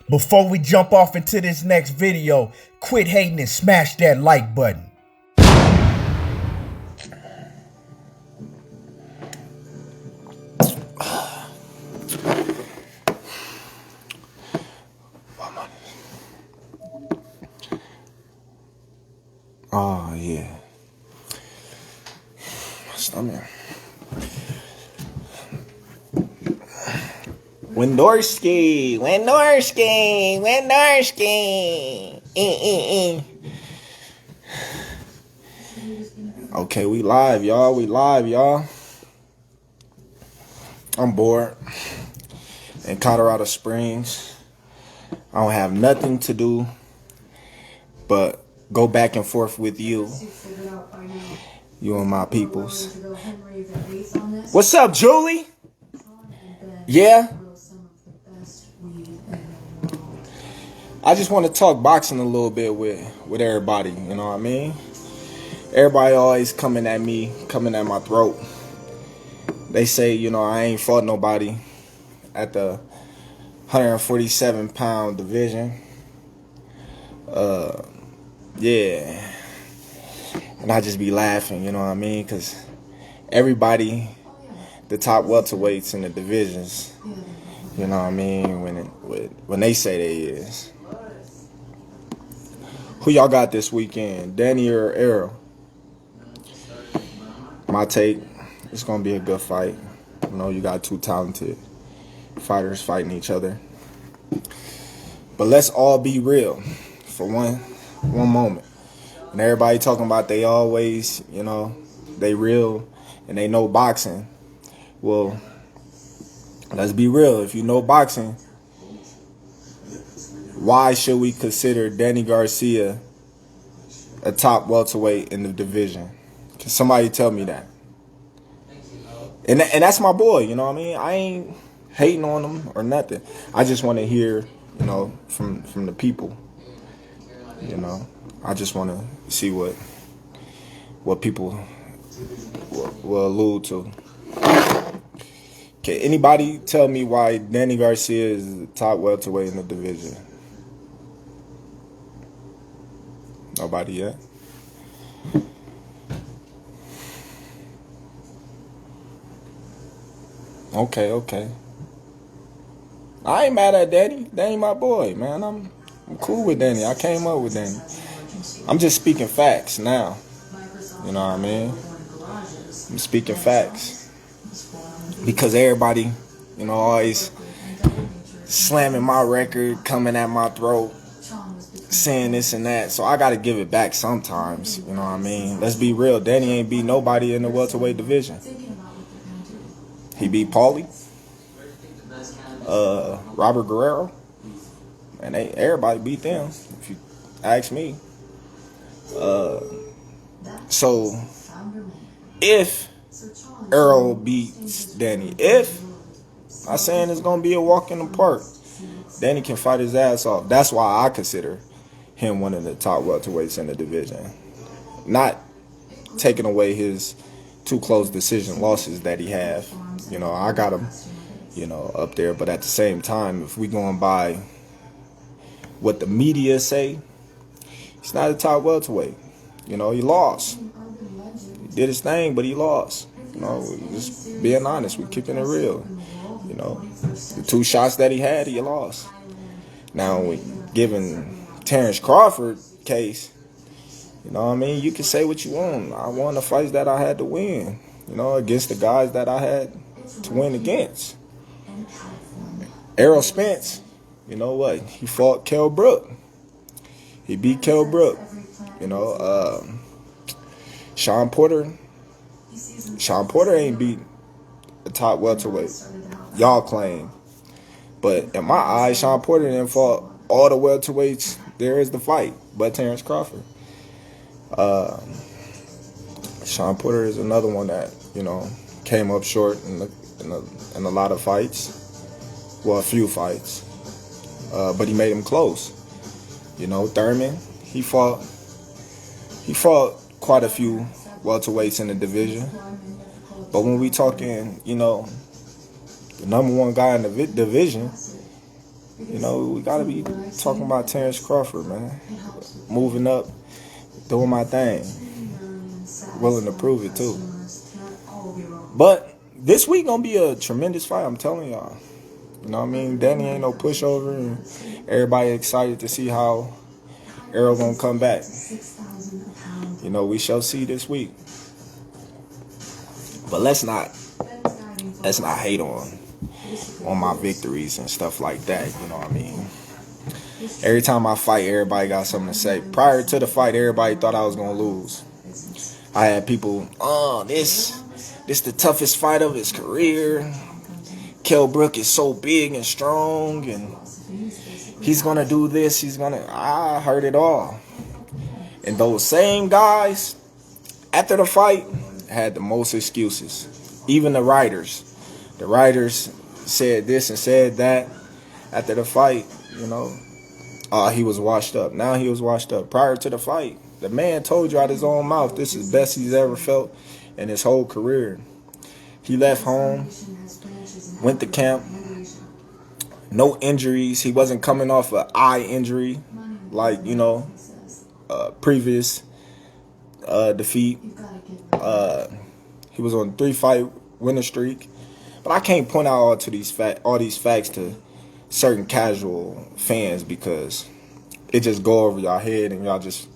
Before we jump off into this next video, quit hating and smash that like button. Oh, yeah. My stomach. Wendorski. Okay, we live, y'all. I'm bored in Colorado Springs. I don't have nothing to do but go back and forth with you and my peoples. What's up, Julie? Yeah? I just want to talk boxing a little bit with everybody, you know what I mean? Everybody always coming at me, coming at my throat. They say, you know, I ain't fought nobody at the 147-pound division. Yeah. And I just be laughing, you know what I mean? Because everybody, the top welterweights in the divisions, you know what I mean, when they say they is. Who y'all got this weekend, Danny or Errol? My take, it's going to be a good fight. You know, you got two talented fighters fighting each other. But let's all be real for one moment. And everybody talking about they always, you know, they real and they know boxing. Well, let's be real. If you know boxing, why should we consider Danny Garcia a top welterweight in the division? Can somebody tell me that? And that's my boy, you know what I mean? I ain't hating on him or nothing. I just want to hear, you know, from the people. You know, I just want to see what people will allude to. Can anybody tell me why Danny Garcia is the top welterweight in the division? Nobody yet? Okay. I ain't mad at Danny. Danny my boy, man. I'm cool with Danny. I came up with Danny. I'm just speaking facts now. You know what I mean? I'm speaking facts. Because everybody, you know, always slamming my record, coming at my throat, saying this and that. So I got to give it back sometimes. You know what I mean? Let's be real. Danny ain't beat nobody in the welterweight division. He beat Paulie, Robert Guerrero, and everybody beat them, if you ask me. So, if Errol beats Danny, I'm saying it's going to be a walk in the park, Danny can fight his ass off. That's why I consider him one of the top welterweights in the division. Not taking away his two close decision losses that he have. You know, I got him, you know, up there. But at the same time, if we going by what the media say, he's not a top welterweight. You know, he lost. He did his thing, but he lost. You know, just being honest, we keeping it real. You know, the two shots that he had, he lost. Now, given Terence Crawford case, you know what I mean? You can say what you want. I won the fights that I had to win, you know, against the guys that I had to win against. Errol Spence, you know what? He fought Kell Brook. He beat Kell Brook. You know, Sean Porter ain't beat the top welterweight. Y'all claim. But in my eyes, Sean Porter didn't fought all the welterweights there is to fight, but Terence Crawford. Sean Porter is another one that, you know, came up short in a lot of fights. Well, a few fights. But he made him close. You know, Thurman, he fought quite a few welterweights in the division. But when we talking, you know, the number one guy in the division, You know, we gotta be talking about Terence Crawford, man. Moving up, doing my thing. Willing to prove it too. But this week gonna be a tremendous fight, I'm telling y'all. You know what I mean? Danny ain't no pushover, and everybody excited to see how Errol gonna come back. You know, we shall see this week. But let's not hate on my victories and stuff like that. You know what I mean? Every time I fight, everybody got something to say. Prior to the fight, everybody thought I was gonna lose. I had people, this the toughest fight of his career. Kell Brook is so big and strong, and he's gonna do this. I heard it all. And those same guys, after the fight, had the most excuses. Even the writers. The writers said this and said that after the fight, you know. He was washed up. Now he was washed up. Prior to the fight, the man told you out his own mouth, this is the best he's ever felt in his whole career. He left home, went to camp, no injuries. He wasn't coming off an eye injury like, you know, previous defeat. He was on a 3-fight winning streak. But I can't point out all these facts to certain casual fans because it just go over y'all head and y'all just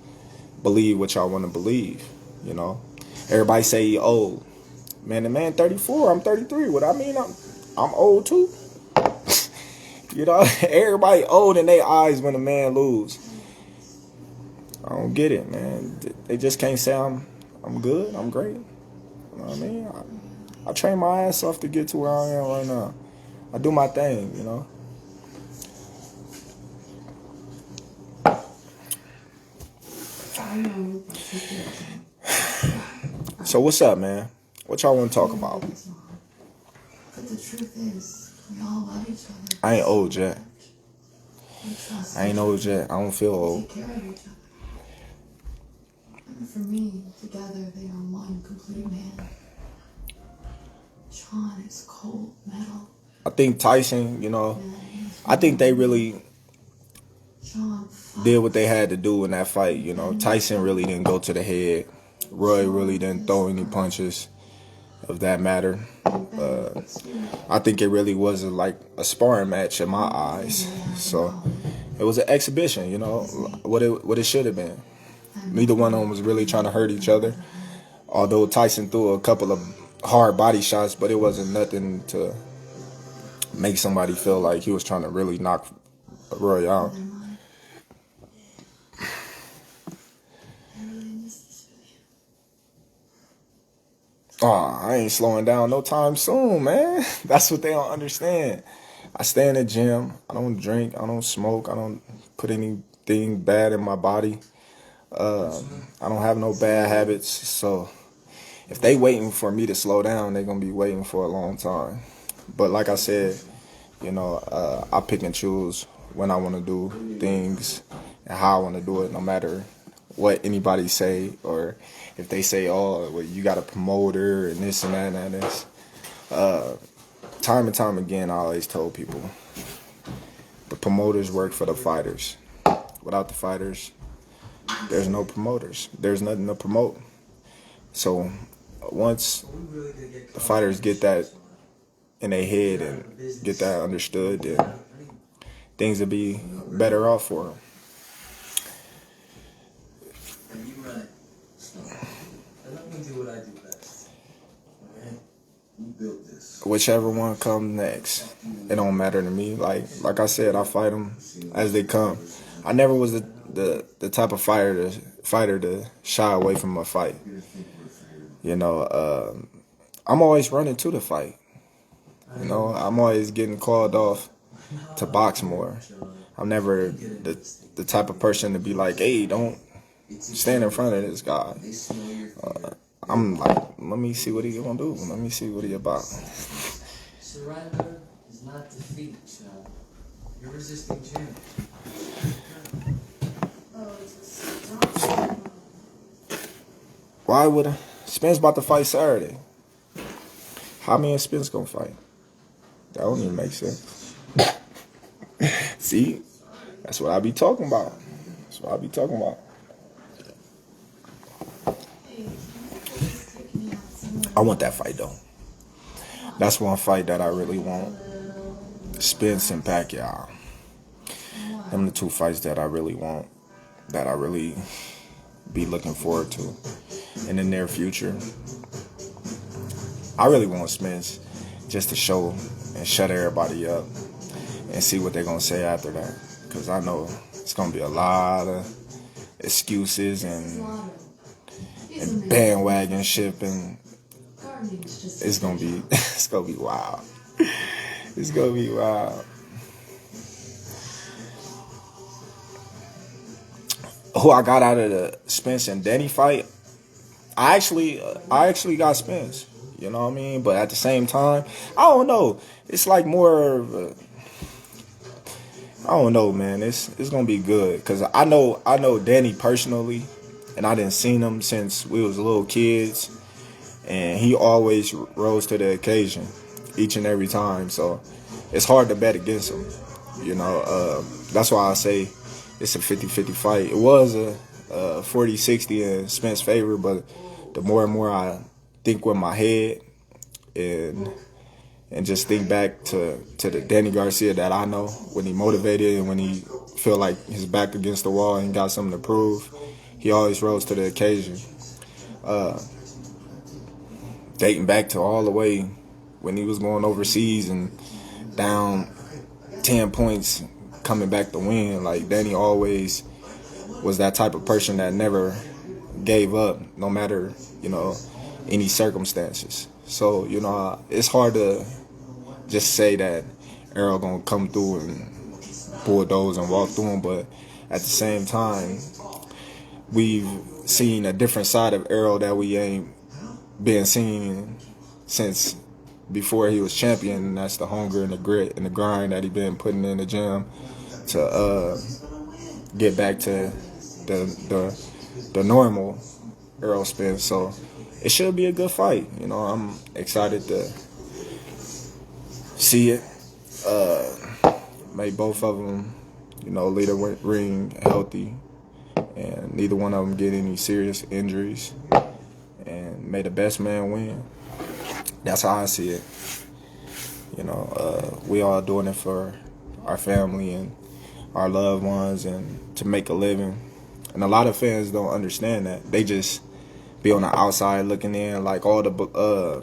believe what y'all want to believe, you know. Everybody say he old. Man, the man 34, I'm 33. What I mean, I'm old too. You know, everybody old in their eyes when a man lose. I don't get it, man. They just can't say I'm good, I'm great. You know what I mean? I train my ass off to get to where I am right now. I do my thing, you know. So what's up, man? What y'all want to talk about? But the truth is, we all love each other. I ain't old yet. I don't feel old. Take care of each other. And for me, together they are one complete man. Sean is cold metal. I think Tyson, you know, I think they really did what they had to do in that fight. You know, Tyson really didn't go to the head. Roy really didn't throw any punches of that matter. I think it really was like a sparring match in my eyes. So it was an exhibition, you know, what it should have been. Neither one of them was really trying to hurt each other. Although Tyson threw a couple of hard body shots, but it wasn't nothing to make somebody feel like he was trying to really knock Roy out. I ain't slowing down no time soon, man. That's what they don't understand. I stay in the gym. I don't drink. I don't smoke. I don't put anything bad in my body. I don't have no bad habits. So if they waiting for me to slow down, they're going to be waiting for a long time. But like I said, you know, I pick and choose when I want to do things and how I want to do it, no matter what anybody say, or if they say, oh, well, you got a promoter and this and that and this. Time and time again, I always told people, the promoters work for the fighters. Without the fighters, there's no promoters. There's nothing to promote. So once the fighters get that in their head and get that understood, then things will be better off for them. Whichever one comes next, it don't matter to me. Like I said, I fight them as they come. I never was the type of fighter to shy away from a fight. You know, I'm always running to the fight. You know, I'm always getting called off to box more. I'm never the type of person to be like, hey, don't stand in front of this guy. I'm like, let me see what he gonna do. Let me see what he about. Surrender is not defeat, Sean. You're resisting change. Why would Spence about to fight Saturday? How me and Spence gonna fight? That don't even make sense. See, that's what I be talking about. That's what I be talking about. I want that fight though. That's one fight that I really want. Spence and Pacquiao. Them the two fights that I really want. That I really be looking forward to in the near future. I really want Spence just to show and shut everybody up and see what they're going to say after that. Because I know it's going to be a lot of excuses and bandwagon shipping. It's going to be wild. It's going to be wild. Who I got out of the Spence and Denny fight, I actually got Spence. You know what I mean? But at the same time, I don't know. It's like more of a, I don't know, man. It's gonna be good because I know Denny personally, and I didn't seen him since we was little kids, and he always rose to the occasion each and every time. So it's hard to bet against him. You know, that's why I say it's a 50-50 fight. It was a 40-60 in Spence's favor, but the more and more I think with my head and just think back to the Danny Garcia that I know, when he motivated and when he feel like his back against the wall and got something to prove, he always rose to the occasion. Dating back to all the way when he was going overseas and down 10 points coming back to win. Like, Danny always was that type of person that never gave up, no matter, you know, any circumstances. So, you know, it's hard to just say that Errol gonna come through and bulldoze and walk through him, but at the same time, we've seen a different side of Errol that we ain't been seeing since before he was champion, and that's the hunger and the grit and the grind that he been putting in the gym to get back to the normal Errol Spence. So it should be a good fight. You know, I'm excited to see it. May both of them, you know, leave the ring healthy, and neither one of them get any serious injuries, and may the best man win. That's how I see it. You know, we all doing it for our family and our loved ones and to make a living. And a lot of fans don't understand that. They just be on the outside looking in, like all the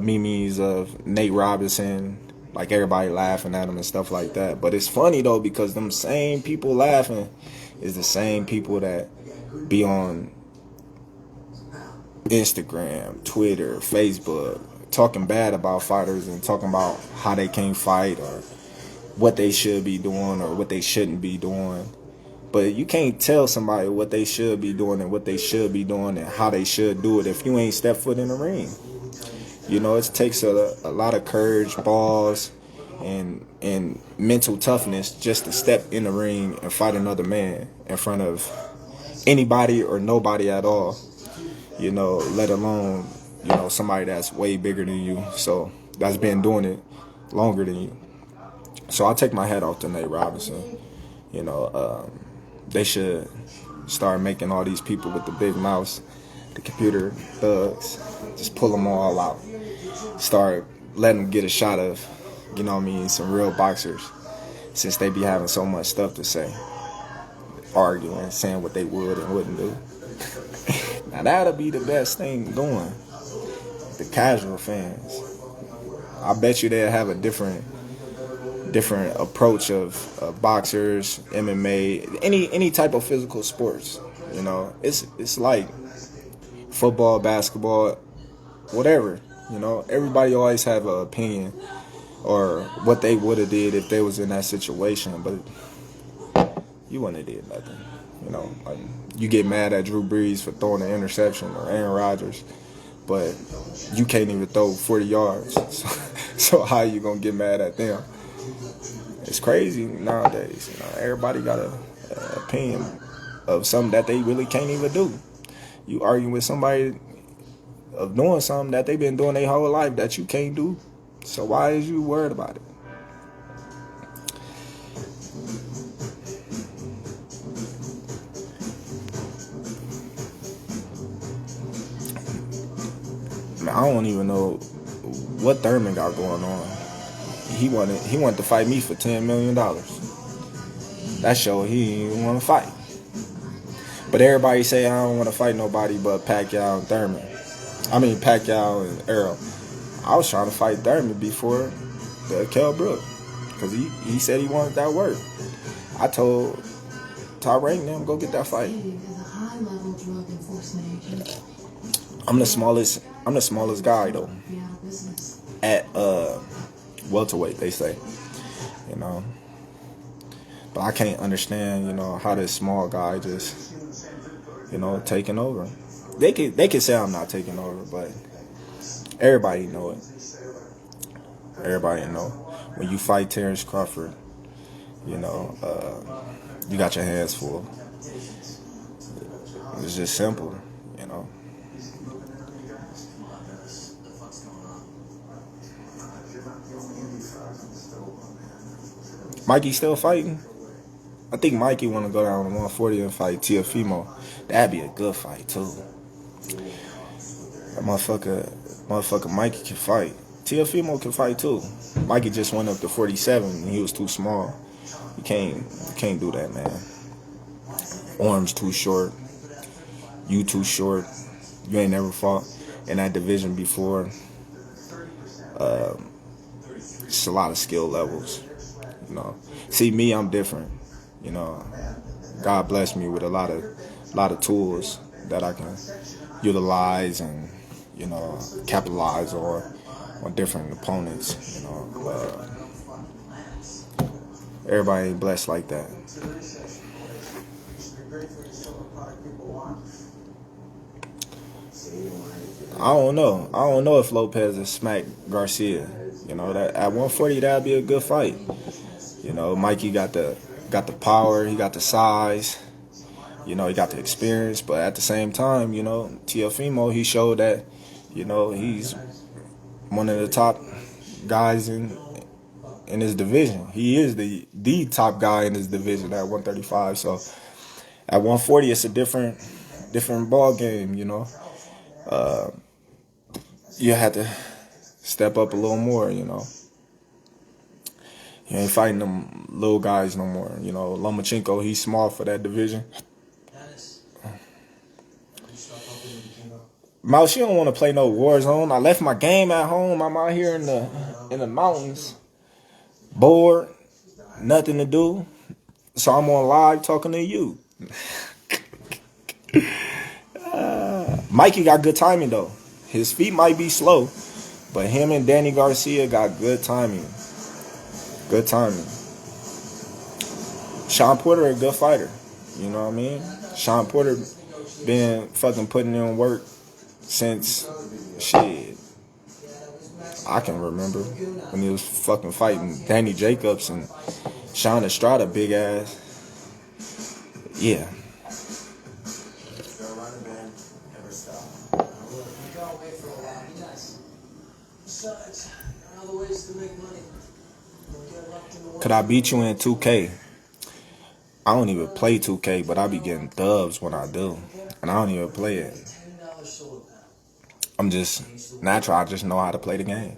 memes of Nate Robinson, like everybody laughing at him and stuff like that. But it's funny though, because them same people laughing is the same people that be on Instagram, Twitter, Facebook, talking bad about fighters and talking about how they can't fight or what they should be doing or what they shouldn't be doing. But you can't tell somebody what they should be doing and what they should be doing and how they should do it if you ain't stepped foot in the ring. You know, it takes a lot of courage, balls, and mental toughness just to step in the ring and fight another man in front of anybody or nobody at all. You know, let alone, you know, somebody that's way bigger than you. So that's been doing it longer than you. So I take my hat off to Nate Robinson. You know, they should start making all these people with the big mouths, the computer thugs, just pull them all out. Start letting them get a shot of, you know what I mean, some real boxers, since they be having so much stuff to say, arguing, saying what they would and wouldn't do. Now that'll be the best thing going. The casual fans, I bet you they'll have a different approach of boxers, MMA, any type of physical sports. You know, it's like football, basketball, whatever. You know, everybody always have an opinion or what they would have did if they was in that situation, but you wouldn't have did nothing. You know, like, you get mad at Drew Brees for throwing an interception or Aaron Rodgers, but you can't even throw 40 yards. So how you gonna get mad at them? It's crazy nowadays. You know, everybody got an opinion of something that they really can't even do. You argue with somebody of doing something that they've been doing their whole life that you can't do. So why is you worried about it? I don't even know what Thurman got going on. He wanted to fight me for $10 million. That show he didn't want to fight. But everybody say I don't want to fight nobody but Pacquiao and Thurman. I mean Pacquiao and Errol. I was trying to fight Thurman before the Kell Brook, because he said he wanted that work. I told Tyrone them go get that fight. I'm the smallest guy though. At welterweight, they say. You know. But I can't understand, you know, how this small guy just, you know, taking over. They can say I'm not taking over, but everybody know it. Everybody know. When you fight Terence Crawford, you know, you got your hands full. It's just simple, you know. Mikey still fighting? I think Mikey want to go down to 140 and fight Teofimo. That'd be a good fight too. That motherfucker Mikey can fight. Teofimo can fight too. Mikey just went up to 47 and he was too small. You can't do that, man. Arms too short. You too short. You ain't never fought in that division before. It's a lot of skill levels. You know. See me, I'm different. You know. God bless me with a lot of tools that I can utilize and, you know, capitalize on different opponents. You know. Everybody ain't blessed like that. I don't know if Lopez has smacked Garcia. You know, that at 140 that'd be a good fight. You know, Mikey got the power, he got the size, you know, he got the experience, but at the same time, you know, Teofimo, he showed that, you know, he's one of the top guys in his division. He is the top guy in his division at 135. So at 140, it's a different ball game, you know. You have to step up a little more, you know. You ain't fighting them little guys no more. You know, Lomachenko, he's small for that division. Mouse, you don't want to play no war zone. I left my game at home. I'm out here in the mountains, bored, nothing to do. So I'm on live talking to you. Mikey got good timing though. His feet might be slow, but him and Danny Garcia got good timing. Good timing. Sean Porter a good fighter. You know what I mean? Sean Porter been fucking putting in work since shit. I can remember when he was fucking fighting Danny Jacobs and Sean Estrada, big ass. Yeah. Could I beat you in 2K? I don't even play 2K, but I be getting dubs when I do. And I don't even play it. I'm just natural. I just know how to play the game.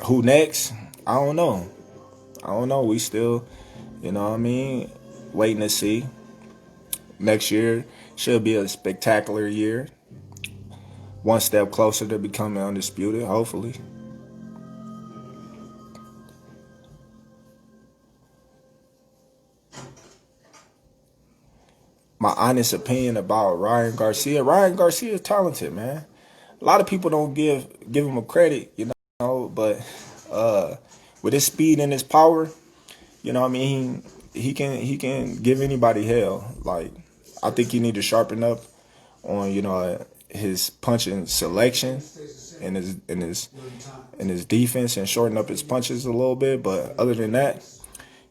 Who next? I don't know. We still, you know what I mean, waiting to see. Next year should be a spectacular year. One step closer to becoming undisputed, hopefully. My honest opinion about Ryan Garcia. Ryan Garcia is talented, man. A lot of people don't give him a credit, you know, but with his speed and his power, you know what I mean, he can give anybody hell. Like, I think he need to sharpen up on, you know, his punching selection and his defense and shorten up his punches a little bit. But other than that,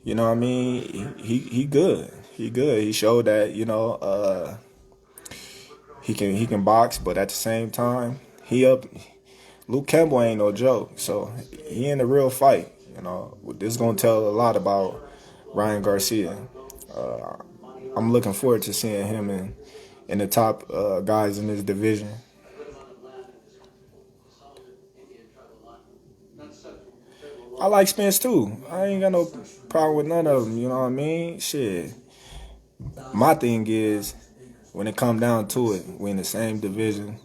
you know what I mean, he good. He good. He showed that, you know, he can box, but at the same time, Luke Campbell ain't no joke. So he in a real fight. You know, this is gonna tell a lot about Ryan Garcia. I'm looking forward to seeing him in the top guys in this division. I like Spence too. I ain't got no problem with none of them. You know what I mean? Shit. My thing is, when it come down to it, we in the same division.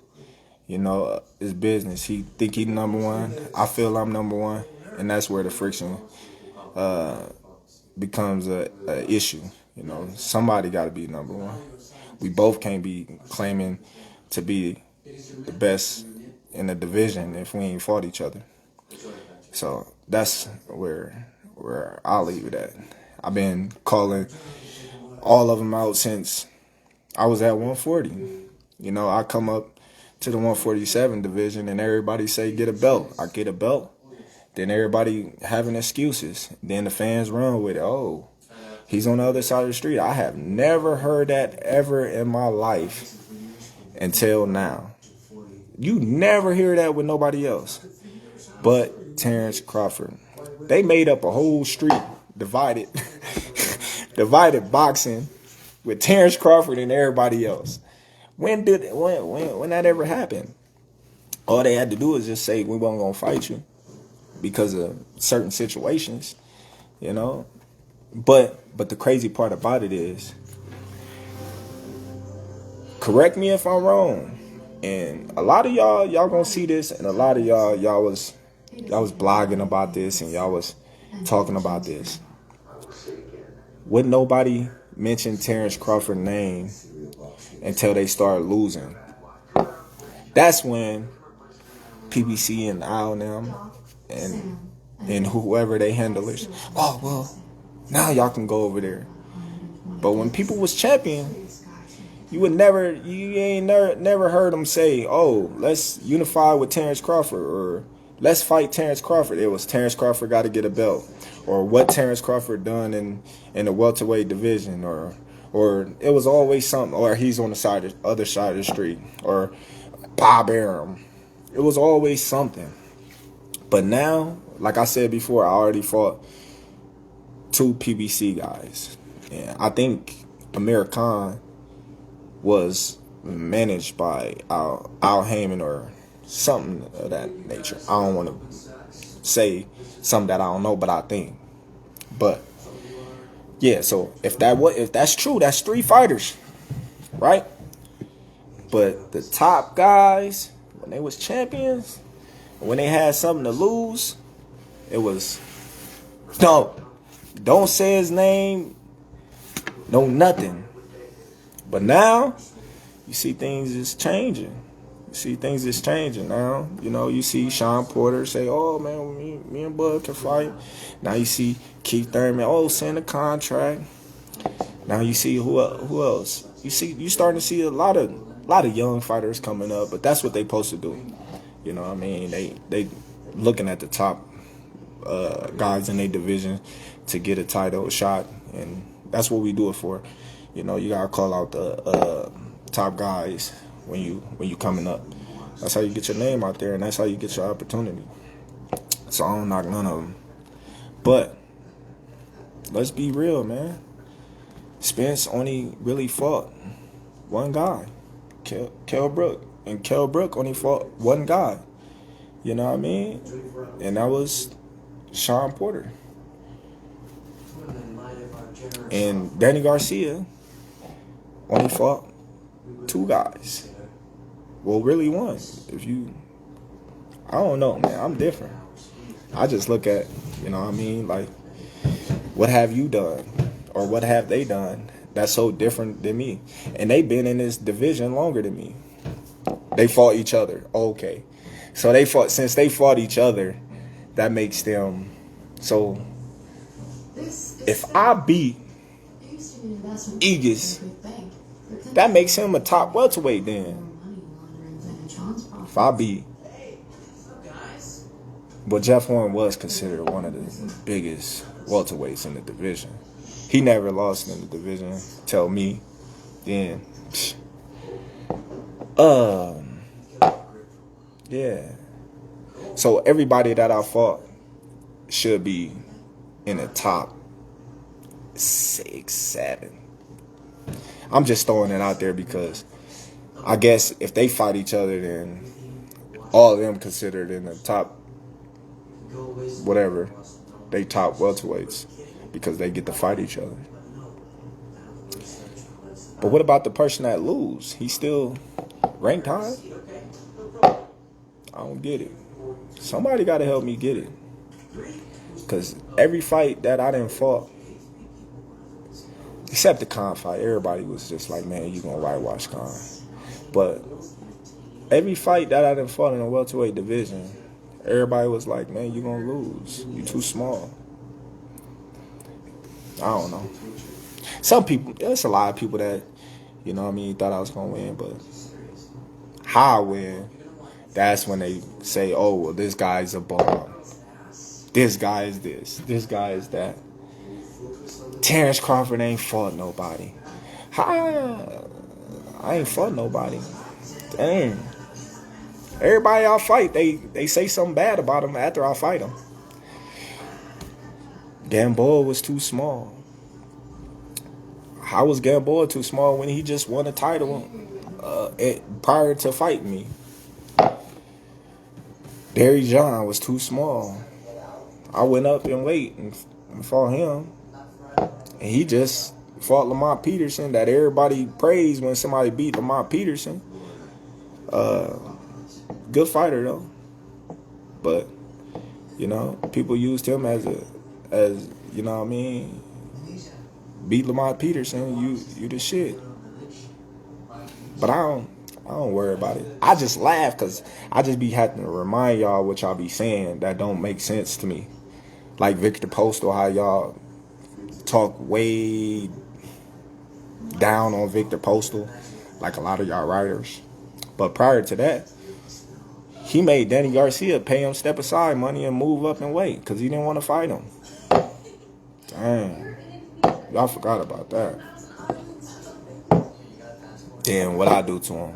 You know, it's business. He think he number one. I feel I'm number one, and that's where the friction becomes a issue. You know, somebody got to be number one. We both can't be claiming to be the best in the division if we ain't fought each other. So that's where I'll leave it at. I've been calling all of them out since I was at 140. You know, I come up to the 147 division and everybody say get a belt. I get a belt. Then everybody having excuses. Then the fans run with it. Oh, he's on the other side of the street. I have never heard that ever in my life until now. You never hear that with nobody else but Terence Crawford. They made up a whole street divided boxing with Terence Crawford and everybody else. When that ever happened? All they had to do is just say we weren't gonna fight you because of certain situations, you know. But the crazy part about it is, correct me if I'm wrong, and a lot of y'all gonna see this, and a lot of y'all was blogging about this and y'all was talking about this. Wouldn't nobody mention Terence Crawford's name until they start losing. That's when PBC and Al and them and whoever they handlers, oh well, now y'all can go over there. But when people was champion, you ain't never heard them say, oh, let's unify with Terence Crawford, or let's fight Terence Crawford. It was Terence Crawford got to get a belt, or what Terence Crawford done in the welterweight division, or it was always something, or he's on the other side of the street, or Bob Arum. It was always something. But now, like I said before, I already fought 2 PBC guys. And I think Amir Khan was managed by Al Heyman or something of that nature. I don't want to say something that I don't know, but I think. But yeah, so if that's true, that's 3 fighters, right? But the top guys, when they was champions, when they had something to lose, it was no, don't say his name, no nothing. But now, you see things is changing. Now. You know, you see Sean Porter say, oh, man, me and Bud can fight. Now you see Keith Thurman, oh, send a contract. Now you see who else? You starting to see a lot of young fighters coming up, but that's what they supposed to do. You know what I mean? They looking at the top guys in their division to get a title shot, and that's what we do it for. You know, you gotta call out the top guys when you coming up. That's how you get your name out there, and that's how you get your opportunity. So I don't knock none of them. But let's be real, man. Spence only really fought one guy, Kell Brook, and Kell Brook only fought one guy. You know what I mean? And that was Sean Porter. And Danny Garcia only fought 2 guys. Well, really one. I don't know, man. I'm different. I just look at, you know what I mean? Like, what have you done? Or what have they done that's so different than me? And they've been in this division longer than me. They fought each other. Okay. So since they fought each other, that makes them, so if I beat Aegis, that makes him a top welterweight then. If I beat, but Jeff Horn was considered one of the biggest welterweights in the division. He never lost in the division. Tell me, then. Yeah. So everybody that I fought should be in the top 6, 7. I'm just throwing it out there because I guess if they fight each other, then all of them considered in the top, whatever, they top welterweights because they get to fight each other. But what about the person that lose? He's still ranked high? I don't get it. Somebody got to help me get it. Because every fight that I done fought, except the Khan fight, everybody was just like, man, you going to whitewash Khan. But every fight that I done fought in the welterweight division, everybody was like, man, you going to lose. You too small. I don't know. Some people, there's a lot of people that, you know what I mean, thought I was going to win. But how I win, that's when they say, oh, well, this guy's a bum. This guy is this. This guy is that. Terence Crawford ain't fought nobody. I ain't fought nobody. Dang. Everybody I fight, they say something bad about him after I fight him. Gamboa was too small. How was Gamboa too small when he just won a title prior to fighting me? Derry John was too small. I went up in weight and fought him. And he just fought Lamont Peterson that everybody praised when somebody beat Lamont Peterson. Good fighter, though. But, you know, people used him as you know what I mean? Beat Lamont Peterson, you the shit. But I don't worry about it. I just laugh because I just be having to remind y'all what y'all be saying that don't make sense to me. Like Victor Postal, how y'all talk way down on Victor Postal, like a lot of y'all writers. But prior to that, he made Danny Garcia pay him step aside money and move up and weight because he didn't want to fight him. Dang. Y'all forgot about that. Then what I do to him?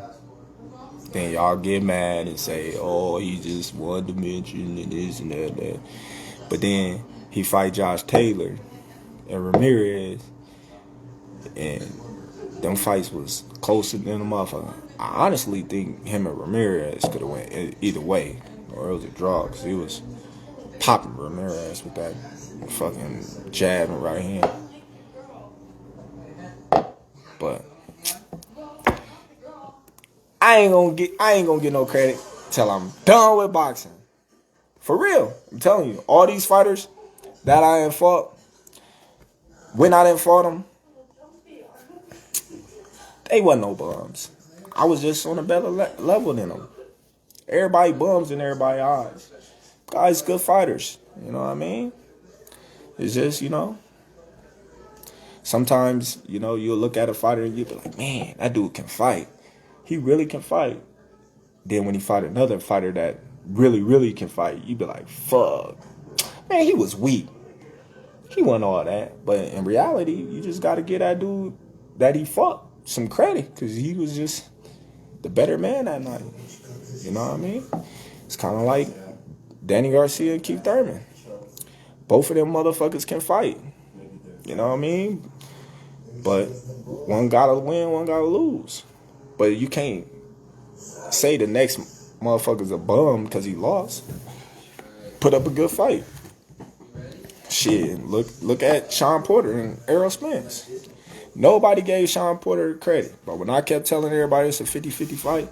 Then y'all get mad and say, oh, he just one dimension and this and that. But then he fight Josh Taylor and Ramirez, and them fights was closer than a motherfucker. I honestly think him and Ramirez could have went either way, or it was a draw, because he was popping Ramirez with that fucking jab and right hand. But I ain't gonna get no credit till I'm done with boxing. For real, I'm telling you, all these fighters that I ain't fought, when I didn't fought them, they wasn't no bums. I was just on a better level than them. Everybody bums in everybody's eyes. Guys, good fighters. You know what I mean? It's just, you know, sometimes, you know, you'll look at a fighter and you'll be like, man, that dude can fight. He really can fight. Then when he fight another fighter that really, really can fight, you be like, fuck. Man, he was weak. He wasn't all that. But in reality, you just got to give that dude that he fought some credit because he was just the better man that night. You know what I mean? It's kind of like Danny Garcia and Keith Thurman. Both of them motherfuckers can fight. You know what I mean? But one got to win, one got to lose. But you can't say the next motherfucker's a bum because he lost. Put up a good fight. Shit, look at Sean Porter and Errol Spence. Nobody gave Sean Porter credit. But when I kept telling everybody it's a 50-50 fight,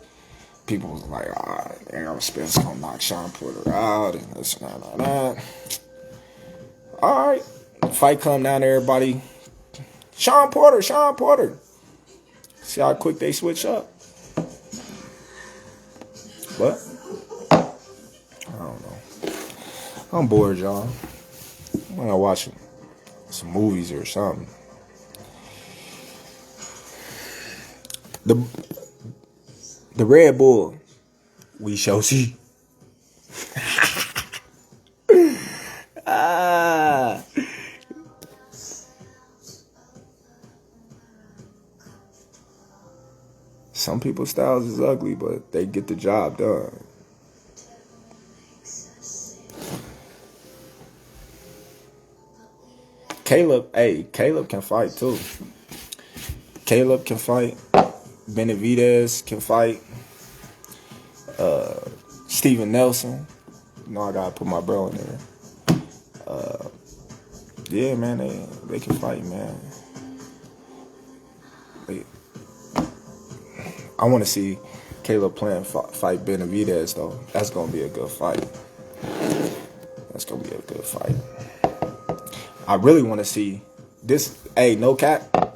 people was like, Errol Spence gonna knock Sean Porter out and this and that. All right. The fight come down to everybody. Sean Porter. See how quick they switch up. But I don't know. I'm bored, y'all. I'm gonna watch some movies or something. The Red Bull, we shall see. Some people's styles is ugly, but they get the job done. Caleb can fight too. Caleb can fight. Benavidez can fight. Steven Nelson. You know I gotta put my bro in there. Yeah, man, they can fight, man. I want to see Caleb Plant fight Benavidez, though. That's gonna be a good fight. That's gonna be a good fight. I really want to see this. Hey, no cap.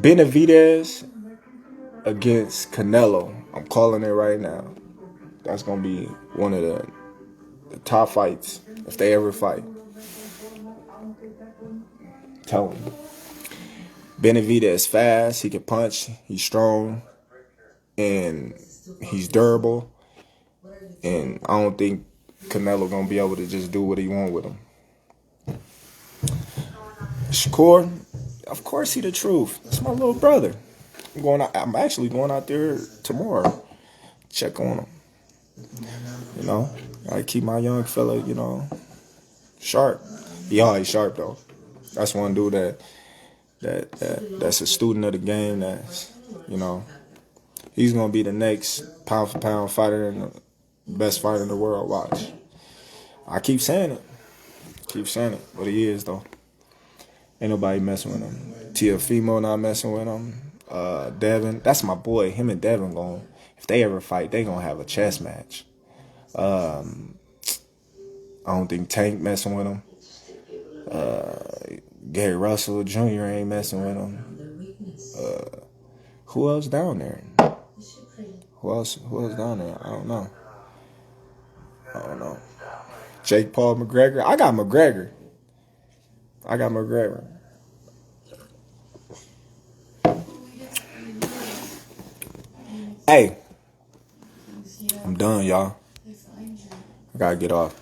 Benavidez against Canelo. I'm calling it right now. That's gonna be one of the top fights if they ever fight. Tell him. Benavidez fast. He can punch. He's strong, and he's durable. And I don't think Canelo gonna be able to just do what he want with him. Shakur, of course he the truth. That's my little brother. I'm actually going out there tomorrow. Check on him. You know, I keep my young fella, you know, sharp. He always sharp though. That's one dude that's a student of the game. That's, you know, he's gonna be the next pound for pound fighter and the best fighter in the world. Watch. I keep saying it. But he is though. Ain't nobody messing with him. Tiafimo not messing with him. Devin, that's my boy. Him and Devin going. If they ever fight, they gonna have a chess match. I don't think Tank messing with him. Gary Russell Jr. ain't messing with him. Who else down there? Who else down there? I don't know. Jake Paul McGregor. I got McGregor. Hey, I'm done, y'all. I gotta get off.